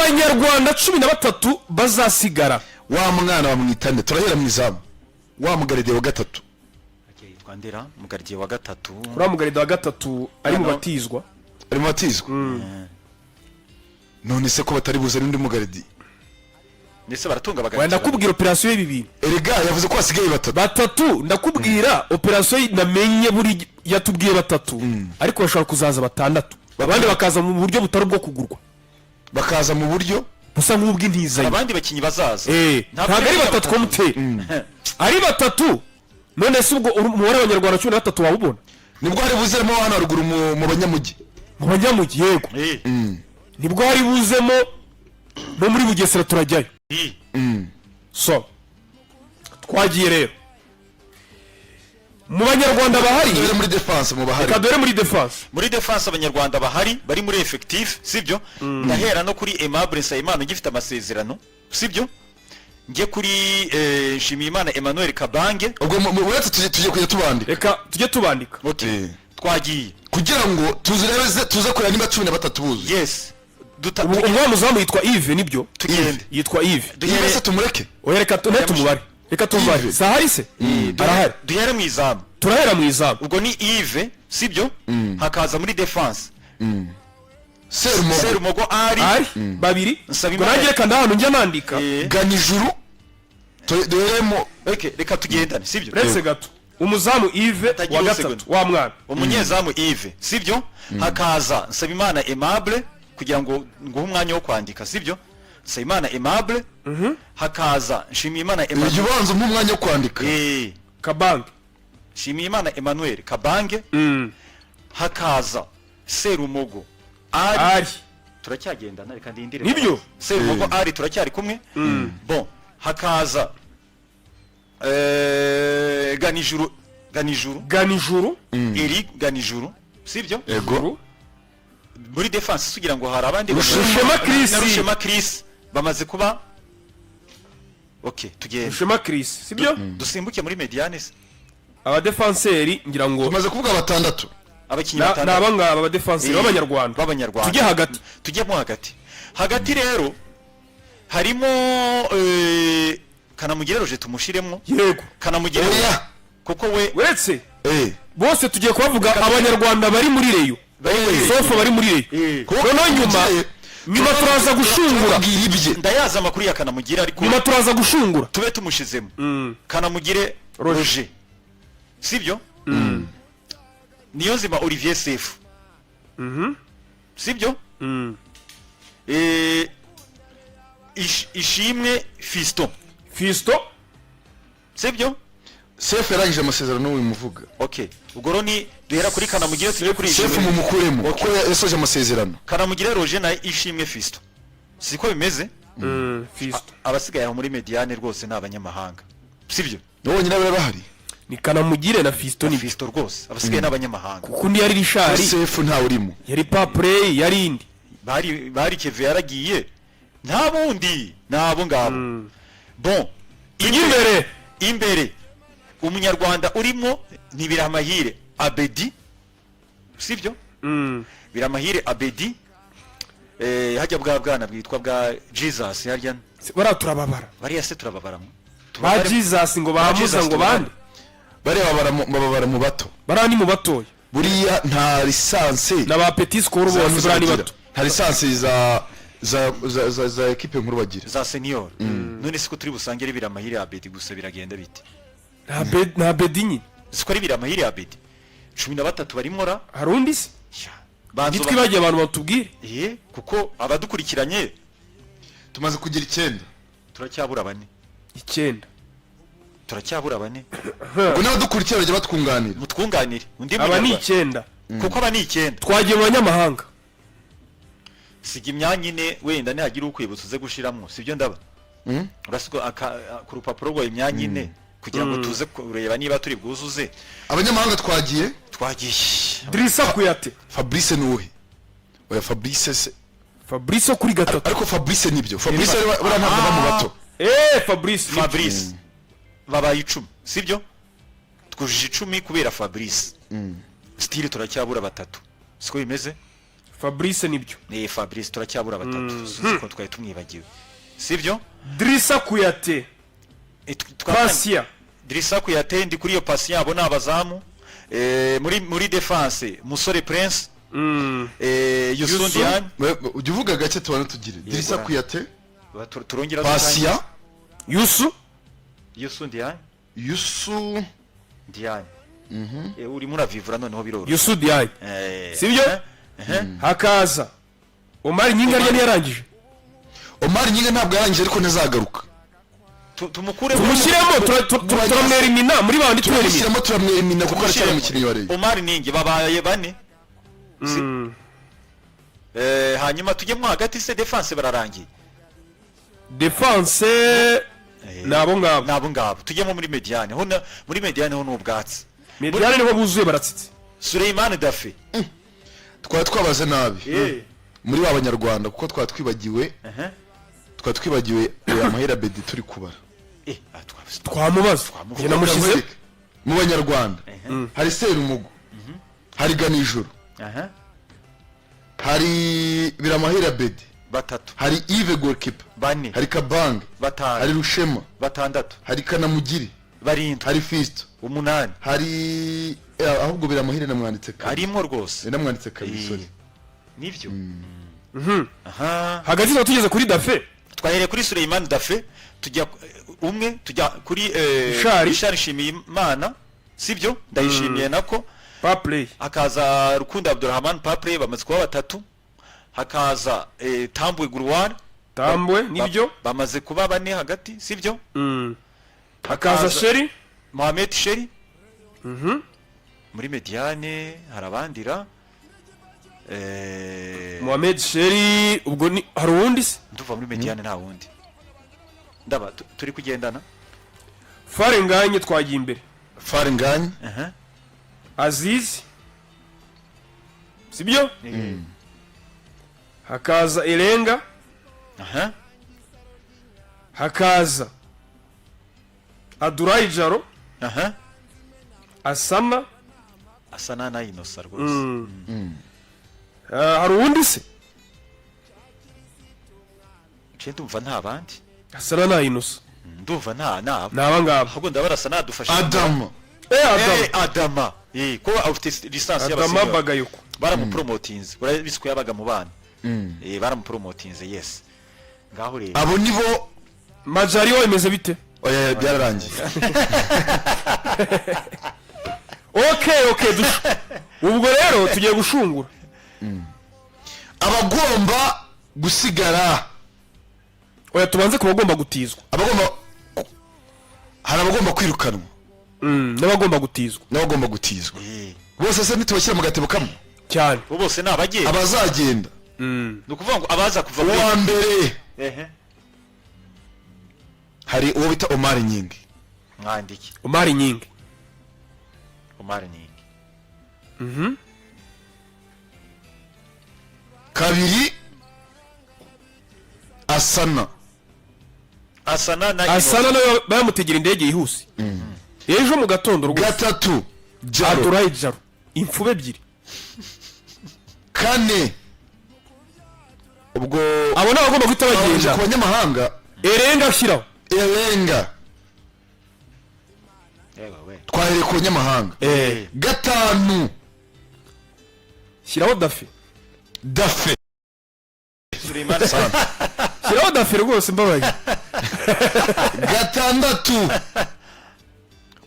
banyarwanda 13 bazasigara. Wa mwana wa mwitande turahera mu izamu. Wa mugaride wa gatatu yitwa Ndera, mugaride wa gatatu. Ura mugaride wa gatatu ari mu batizwa. Ari mu batizwa. None se ko batari buze n'undi mugaride. Nese baratunga bagati. Wenda kubwira operation y'ibibiri. Erega yavuze ko hasigaye batatu ndakubwira operation namenye buri yatubwiye batatu ariko bashaka kuzaza batandatu. Abandi bakaza mu buryo butari bwo kugurwa. Bakaza mu buryo busa nk'ubw'intiza. Abandi bakinyi bazaza. Ntabwo ari batatu ko muteye. Ari batatu. None se ubwo umubare w'abanyarwanda 13 wabubona. Nibwo hari buzemo hano ruguru mu banyamugi. Mu banyamugi yego. Nibwo hari buzemo no muri Bugesera turajyayo. So twagiye rero mu banyarwanda bahari dore muri defense mu bahari. Kadore muri defense. Muri defense abanyarwanda bahari bari muri effective sibyo? Ndahera no kuri Aimable Nsayimana ugifite amasezerano sibyo? Nge kuri Shimiyimana Emmanuel Kabange. Ubwo uretse tujye kujya tubandika. Reka tujye tubandika. Twagiye kugira ngo tuze kureba niba 13 buzuye. Yes. Umwana muzamu yitwa Yves nibyo? Tugende. Yitwa Yves. Yves tumureke. Oya reka tumubare. Reka tumubare. Sahari se? Arahari. Duhere mu izamu. Turahera mu izamu. Ubwo ni Yves sibyo? Hakaza muri defense. Serumogo ari babiri. Ngo nangiye kanda hano njya nandika. Ganijuru. Duheremo. Reka tugendane sibyo? Retse gato. Umuzamu Yves wa gatatu wa mwana. Umunyezamu Yves sibyo? Hakaza Nsabimana Aimable kugira ngo nguhe umwanya wo kwandika sibyo? Nsabimana Aimable. Hakaza Shimiyimana Emmanuel. Yubanza mu mwanya wo kwandika. Kabange. Shimiyimana Emmanuel Kabange. Hakaza Serumogo ari turacyagendana reka ndindire. Nibyo. Serumogo ari turacyari kumwe. Bon hakaza Ganijuru Eric Ganijuru sibyo? Ego. Muri defense sugira ngo hari abandi Rushema Chris bamaze kuba. Okay tugende. Rushema Chris sibyo? Dusimbuke muri mediane se. Aba defenseurs ngira ngo tumaze kuvuga batandatu. Abakinyi batandatu. Nabanga aba defenseurs b'abanyarwanda. Tujye mu hagati rero harimo Kanamugire Roger tumushiremo. Yego. Kanamugire kuko we wetse bose tugiye kubavuga abanyarwanda bari muri Reyo. Sofa bari muri Reyo. Noneho nyuma turaza gushungura. Ndayaza amakuru ya Kanamugire ariko nyuma turaza gushungura. Tube tumushizemo. Kanamugire Roger. Sibyo? Niyonzima Olivier Sefu. Sibyo? Ishimwe Fisto. Sibyo? Sefu yarangije amasezerano n'uwimuvuga. Okay. Ubwo ni duhera kuri Kanamugire tujye kuri Sefu mu mukuremo. Uko yasoje amasezerano. Kanamugire Roger na Ishimwe Fisto. Siko bimeze? Fisto. Abasigaye aho muri mediane rwose n'abanyamahanga. Sibyo? Nabonye nawe bahari. Ni Kanamugire na Fisto ni Fisto rwose. Abasigaye n'abanyamahanga. Kuko ndi yari Rishari. Sefu nta urimo. Yari Paplay yari indi. Bari Keve yaragiye. Nta bundi nabo ngabo. Bon. Imbere. Umunyarwanda urimo ni Biramahire Abedi. Sibyo? Biramahire Abedi. Hajya bwana bwitwa bwa Jesus harya. Bara turababara. Bari yase turababara. Ba Jesus ngo bamuza ngo bande. Bari babara mu bato. Barani mu batoya. Buriya nta lisansi. Na ba Petit Score bose barani bato. Nta lisansi za equipe nkuru bagira. Za senior. None siko turi busangire Biramahire Abedi gusa biragenda bite. Na Bedinyi. Siko ari Biramahire Abedi. 13 barimo ra. Harundi se? Nitwe bagiye abantu batubwire. Kuko abadukurikiranye tumaze kugira 9. Turacyabura 9. Turacyabura 4. Ubwo n'abadukurikira bajya batwunganira. Mutwunganire. Undi aba ni 9. Kuko aba ni 9. Twagiye mu banyamahanga. Siga imyanya ine wenda ntihagira ukwibutsa uze gushiramo sibyo ndaba. Urasiko ku rupapuro rwa imyanya ine kugira ngo tuze kureba niba turi bwuzuze. Abanyamahanga twagiye. Drissa Kuyate. Fabrice nuwe. Oya Fabrice kuri gatatu. Ariko Fabrice nibyo. Fabrice barantabwa mu bato. Fabrice. Babaye 10 sibyo? Twujije 10 kubera Fabrice. Style turacyabura batatu. Siko bimeze? Fabrice nibyo. ni Fabrice turacyabura batatu sinzi ko twari tumwibagiwe sibyo Drissa Kuyate, Pasia, Drissa Kuyate ndi kuri iyo Pasia abo nabazamu muri defense Musore Prince Youssou Diagne ujya uvuga gake tubana tugire Drissa Kuyate turongera Pasia Youssou Diagne Youssou Diagne uri muravivura noneho biroro Youssou Diagne sibyo hakaza Omar Nyinga arya ntiyarangije. Omar Nyinga ntabwo yarangije ariko ntazagaruka tumukure tumushyiremo turamwera imina muri bandi tumushyiremo turamwera imina kuko aracyari umukinnyi wa Rayon. Omar Nyinga babaye bane hanyuma tujyemo hagati se defense bararangiye defense nabo ngabo tujyemo muri mediane muri mediane ho n'ubwatsi mediane niho buzuye baratsitse. Suleiman Dafe twari twabaze nabi muri ba banyarwanda kuko twari twibagiwe amahera Bedi turi kubara twamubaza namushyize mu banyarwanda hari Serumugo hari Ganijuru hari Biramahera Bedi batatu hari Yves Goalkeeper bane hari Kabange batanu hari Rushema batandatu hari Kanamugiri barindwi hari Fisto umunani hari ahubwo Biramahera namwanditse kabiri harimo rwose namwanditse kabiri sorry nivyo hagati no tugeze kuri Dafe twahereye kuri Suleiman Dafe tujya kuri Richard Shimimana sibyo ndayishimiye nako Paplay hakaza Rukundo Abdurrahman Paplay bamaze kuba batatu hakaza Tambwe Gurwar nibyo bamaze kuba bane hagati sibyo hakaza Sheri Mohamed Sheri muri mediane harabandira Mohamed Sheri ubwo ni hari uwundi se nduva muri mediane nta wundi ndaba turi kugendana Farenganye twagiye imbere Farenganye Aziz sibyo hakaza Elenga hakaza Adouraye Jaro Asana na Innocent rwose hari uwundi se ndumva nta bandi Asana na Innocent ndumva nta naba ngaba ahubwo ndabarasa nadufasha Adama ko afite lisansi y'abasore Bagayuko baramupromotinze urabisiko yabaga mu bana baramupromotinze yes ngaho rero abo nibo Majari we imeze bite oya byararangiye okay ubwo rero tugiye gushungura abagomba gusigara oya tubanze ku bagomba gutizwa hari abagomba kwirukanwa n'abagomba gutizwa bose se nitubashyira mu gatebo kamwe cyane bose ni abagenda abazagenda ni ukuvuga ngo abaza kuva uwa mbere hari uwo bita Omar Nyingi mwandiki Omar Nyingi kabiri Asana nayo bamutegera indege yihuse ejo mu gatondo rwose gatatu Adouraye Jaro imfube ebyiri kane ubwo abo nabagomba guhita bagenda ku banyamahanga Elenga ashyiraho twahereye ku banyamahanga gatanu shyiraho Dafe shyiraho Dafe rwose mbabaye gatandatu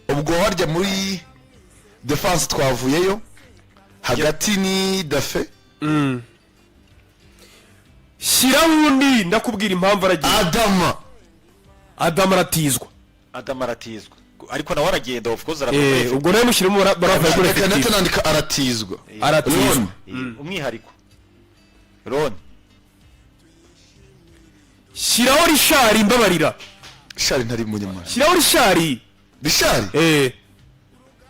ubwo harya muri defense twavuyeyo hagati ni Dafe shyiraho undi ndakubwira impamvu aragiye Adama aratizwa ariko nawe aragenda of course ubwo nawe mushyiremo barava kuri Kanete nandika aratizwa umwihariko Ron shyiraho Richard mbabarira Richard ntari munyamara shyiraho Richard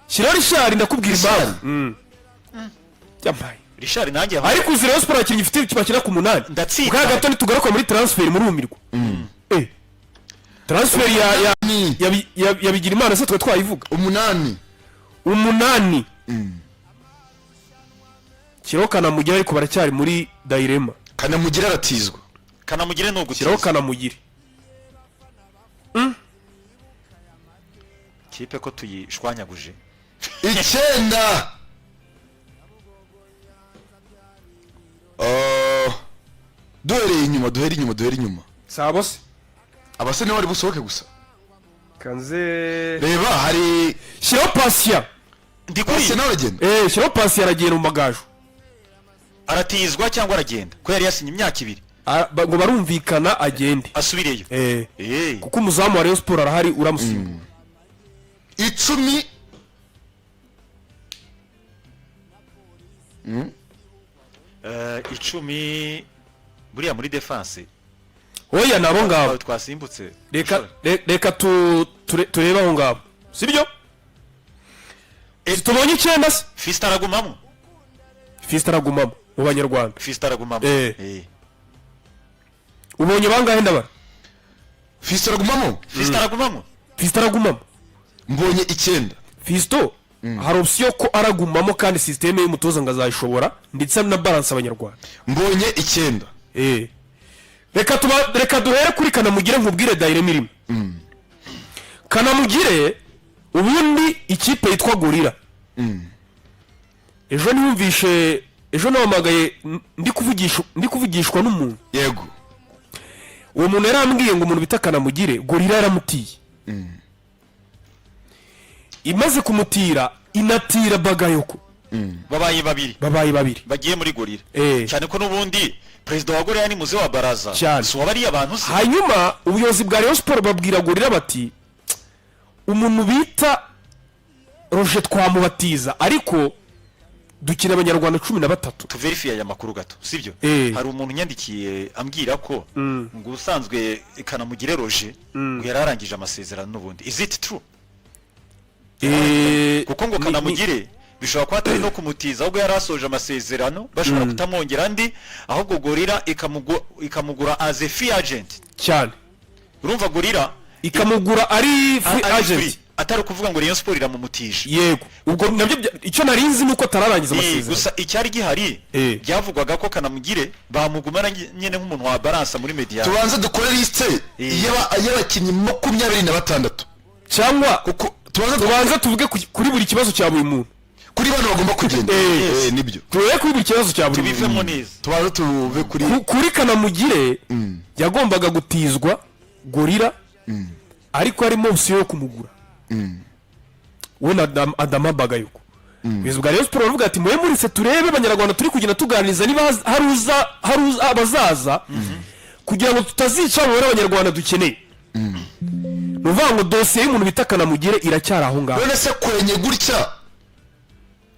shyiraho Richard ndakubwira impamvu yambaye Richard nanjye ariko uzi Rayon Sport abakinnyi ifite bakina ku 8 bwa gato nitugaruka muri transfer muri umirwa transfer ya bigira imana se twe twayivuga 8 umunani shyiraho kanamugire ariko baracyari muri dayirema. Kanamugire aratizwa. Kanamugire ni shyiraho ugutiza kanamugire. kipe ko tuyishwanyaguje. 9. Duhereye inyuma. Sabo se Abase nibo bari busohoke gusa. kanze Reba hari shyiraho Patient. Ndi kuri Arsenal agenda. Shyiraho Patient aragenda mu magaju. aratizwa cyangwa aragenda ko yari yasinye imyaka 2 Ngo barumvikana agende. asubireyo. Kuko umuzamu wa Rayon Sport arahari uramusimbuye. 10. Icumi buriya muri defense Oya nabo ngabo. twasimbutse. Reka turebe aho ngabo. Sibyo? Tubonye 9 se. Fiston aragumamo. Fiston aragumamo mu banyarwanda. Fiston aragumamo. Ubonye bangahe ndabara? Fiston agumamo. Fiston aragumamo. Fiston aragumamo. Mbonye 9. Fiston hari option ko aragumamo kandi systeme y'umutoza ngazayishobora ndetse na balance abanyarwanda. Mbonye 9. Reka duhere kuri Kanamugire nkubwire Dairema irimo. Kanamugire ubundi ikipe yitwa Gorira. Ejo niyumvishe namagaye ndi kuvugishwa n'umuntu. Yego. Uwo muntu yarambwiye ngo umuntu bita Kanamugire Gorira yaramutiye. Imaze kumutira inatira Bagayoko. Babaye babiri bagiye muri Gorira. Cyane ko nubundi President wa Gorira ni muze wa baraza. So wabari abantu se. Hanyuma ubuyobozi bwa Rayon Sport babwira Gorira bati umuntu bita Roger twamubatiza ariko dukina abanyarwanda 13. Tuverify aya makuru gato sibyo. Hari umuntu nyandikiye ambwira ko ngo usanzwe Kanamugire Roger ngo yararangije amasezerano nubundi. Is it true? Kuko ngo Kanamugire bishobora kuba atari no kumutiza ahubwo yarasoje amasezerano bashobora kutamwongera andi ahubwo Gorira ikamugura as a free agent cyane. Urumva Gorira ikamugura ari free agent atari kuvuga ngo Rayon Sport iramumutije. Yego ubwo nabyo icyo narinzi nuko tararangiza amasezerano. Gusa icyari gihari byavugwaga ko Kanamugire bamugumana nyene nk'umuntu wa balance muri media. Tubanze dukore liste y'abakinnyi 26 cyangwa tubanze tuvuge kuri buri kibazo cya buri muntu. Kuri bano bagomba kugenda. Nibyo. Tuwe kuri buri kibazo cya buri muntu. Tubivemo neza. Tubanze tuve kuri Kanamugire yagombaga gutizwa Gorira ariko harimo option yo kumugura. We na Adama Bagayoko. Bizo bwa Rayon Sport bavuga ati mwe muri se turebe abanyarwanda turi kugenda tuganiriza niba haruza abazaza kugira ngo tutazica abo abanyarwanda dukeneye. Nuvuga ngo dossier y'umuntu bita Kanamugire iracyara aho ngaho. None se kwenye gutya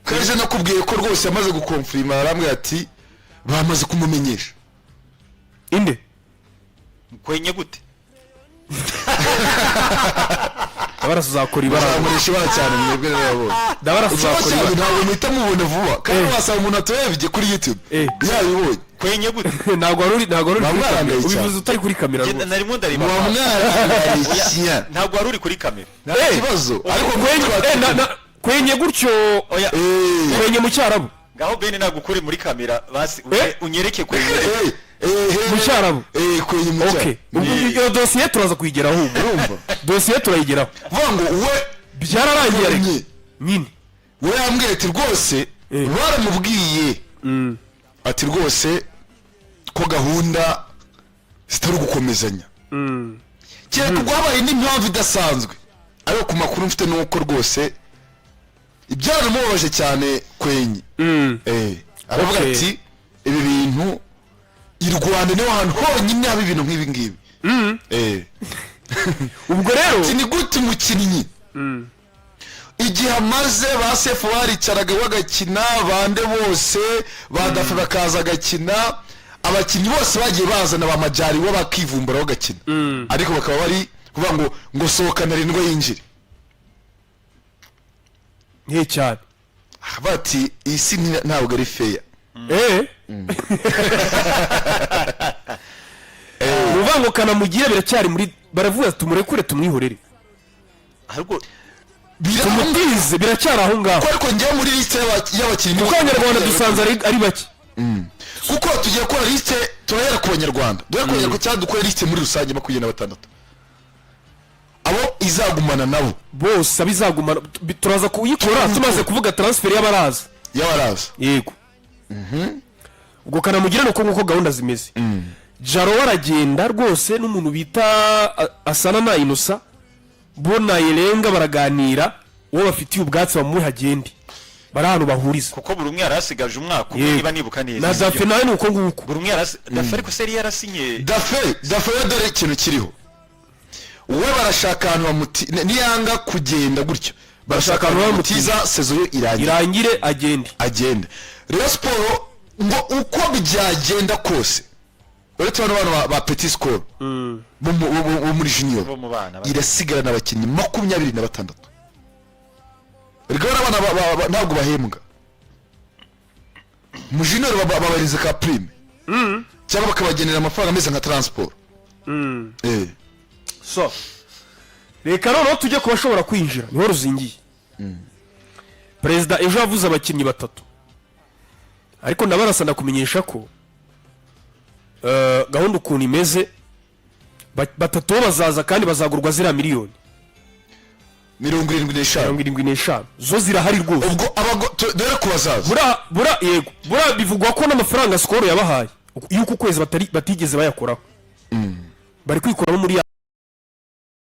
kaje nakubwiye ko rwose yamaze gukonfirma arambwe ati bamaze kumumenyesha. Inde kwenye gute Dabarasuzakora ibara bamurisha bara cyane mwebwe rero. Dabarasuzakora ibara ntabwo mwita mubone vuba kandi wasaba umuntu atubye kuri YouTube yabibonye. Kwenye gute ntabwo ari ubivuze utari kuri kamera rwose. Narimo ndarimo ntabwo ari uri kuri kamera. Ikibazo ariko kwenye gutyo kwenye mu cyarabu ngaho bene nagukure muri kamera basi unyereke kwenye mu cyarabu kwenye mu cyarabu. Okay ubwo dossier turaza kuyigeraho urumva dossier turayigeraho vango we byararangiye nyine we yambwiye ati rwose baramubwiye ati rwose ko gahunda zitari gukomezanya cyane ko habaye n'impamvu idasanzwe ariko ku makuru mfite nuko rwose ibyaramubabaje cyane kwenye aravuga ati ibi bintu i Rwanda niho hantu honyine haba ibintu nk'ibi ngibi. Ubwo rero ni gute umukinnyi igihe amaze ba Sefu baricaraga bagakina bande bose badafa bakaza gakina abakinnyi bose bagiye bazana ba Majari bo bakivumbura bagakina ariko bakaba bari kuvuga ngo sohokana rindwa yinjire nke cyane bati isi ntabwo ari fair. Uvango Kanamugire biracyari muri baravuga tumurekure tumwihorere ahubwo tumutize biracyari aho ngaho ariko njyewe muri liste y'abakinnyi kuko abanyarwanda dusanze ari bake kuko tugiye gukora liste turahera ku banyarwanda cyangwa dukora liste muri rusange 26 abo izagumana nabo bose abizagumana turaza kuyikora tumaze kuvuga transfer y'abaraza yego ubwo kanamugire nuko nguko gahunda zimeze Jaro waragenda rwose n'umuntu bita Asana na Inosa bona Yerenga baraganira uwo bafitiye ubwatsi bamuhe hagende bari hano bahuriza kuko buri umwe yarasigaje umwaka niba nibuka neza na Dafe nawe nuko nguko buri umwe Dafe ariko seri yarasinye Dafe dore ikintu kiriho uwe barashaka ahantu bamuti niyanga kugenda gutyo barashaka ahantu bamutiza sezo yo irangire agende Rayon Sport ngo uko byagenda kose uretse abantu ba Petit Score bo muri junior irasigara n'abakinnyi 26 rigora abana ntabwo bahembwa mu junior babariza ka prime cyangwa bakabagenera amafaranga ameze nka transport so reka noneho tujye kubashobora kwinjira niho ruzingiye perezida ejo yavuze abakinnyi 3 ariko ndabarasana kumenyesha ko gahunda ukuntu imeze 3 bazaza kandi bazagurwa zira miliyoni 75 zo zirahari rwose ubwo dore ko bazaza bura bivugwa ko n'amafaranga Skol yabahaye yuko ukwezi batigeze bayakoraho bari kwikoramo muri